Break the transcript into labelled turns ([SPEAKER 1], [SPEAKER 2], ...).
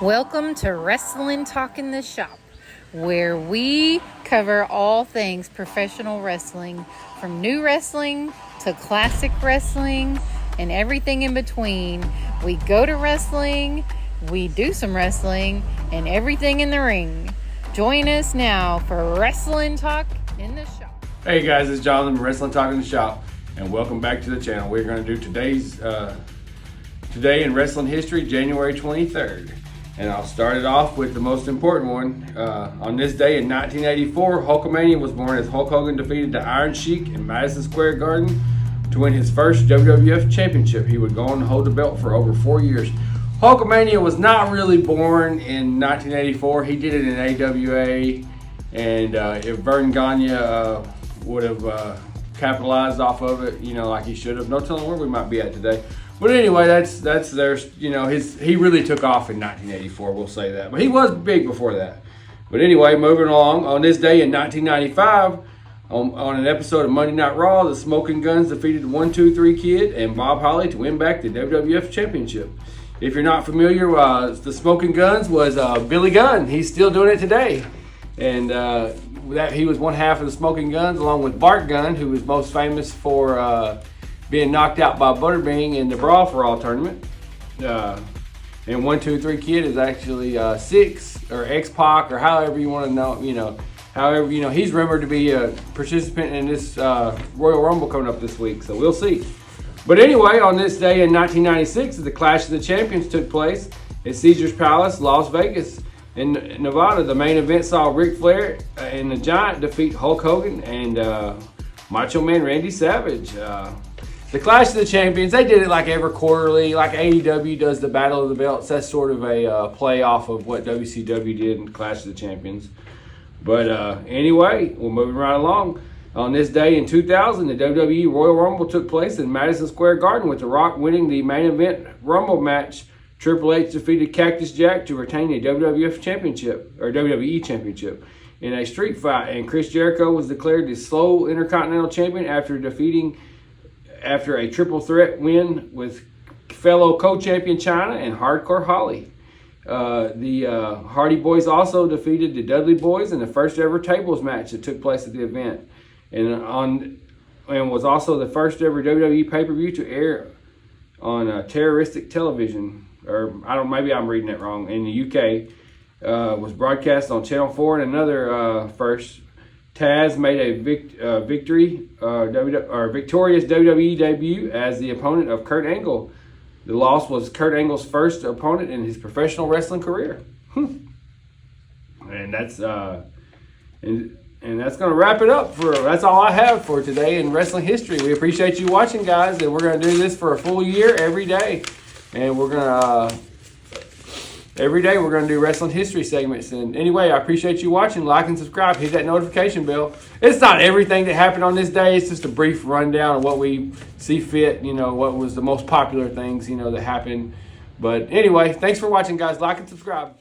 [SPEAKER 1] Welcome to Wrestling Talk in the Shop, where we cover all things professional wrestling, from new wrestling to classic wrestling and everything in between. We go to wrestling, we do some wrestling, and everything in the ring. Join us now for Wrestling Talk in the Shop.
[SPEAKER 2] Hey guys, it's Jonathan from Wrestling Talk in the Shop, and welcome back to the channel. We're going to do today in wrestling history, January 23rd. And I'll start it off with the most important one. On this day in 1984, Hulkamania was born as Hulk Hogan defeated the Iron Sheik in Madison Square Garden to win his first WWF Championship. He would go on to hold the belt for over 4 years. Hulkamania was not really born in 1984. He did it in AWA, and if Vern Gagne would have capitalized off of it, like he should have, no telling where we might be at today. But anyway, that's there's he really took off in 1984. We'll say that, but he was big before that. But anyway, moving along. On this day in 1995, on an episode of Monday Night Raw, the Smoking Guns defeated the 1-2-3 Kid and Bob Holly to win back the WWF Championship. If you're not familiar, the Smoking Guns was Billy Gunn. He's still doing it today, and that he was one half of the Smoking Guns, along with Bart Gunn, who was most famous for being knocked out by Butterbean in the Brawl for All tournament. And 1-2-3 Kid is actually Six or X-Pac, or however you want to know. However, he's rumored to be a participant in this Royal Rumble coming up this week, so we'll see. But anyway, on this day in 1996, the Clash of the Champions took place at Caesars Palace, Las Vegas. In Nevada, the main event saw Ric Flair and the Giant defeat Hulk Hogan and Macho Man Randy Savage. The Clash of the Champions, they did it like every quarterly, like AEW does the Battle of the Belts. That's sort of a play off of what WCW did in Clash of the Champions. But anyway, we're moving right along. On this day in 2000, the WWE Royal Rumble took place in Madison Square Garden, with The Rock winning the main event Rumble match. Triple H defeated Cactus Jack to retain the WWF Championship, or WWE Championship, in a street fight. And Chris Jericho was declared the sole Intercontinental Champion after a triple threat win with fellow co-champion China and Hardcore Holly. The Hardy Boys also defeated the Dudley Boys in the first ever tables match that took place at the event, and was also the first ever WWE pay-per-view to air on terroristic television. Or maybe I'm reading it wrong. In the UK, was broadcast on Channel 4, and another first. Taz made a victorious WWE debut as the opponent of Kurt Angle. The loss was Kurt Angle's first opponent in his professional wrestling career. And that's and that's going to wrap it up. That's all I have for today in wrestling history. We appreciate you watching, guys, and we're going to do this for a full year every day. And we're going to every day we're going to do wrestling history segments. And anyway, I appreciate you watching. Like and subscribe. Hit that notification bell. It's not everything that happened on this day. It's just a brief rundown of what we see fit. What was the most popular things, that happened. But anyway, thanks for watching, guys. Like and subscribe.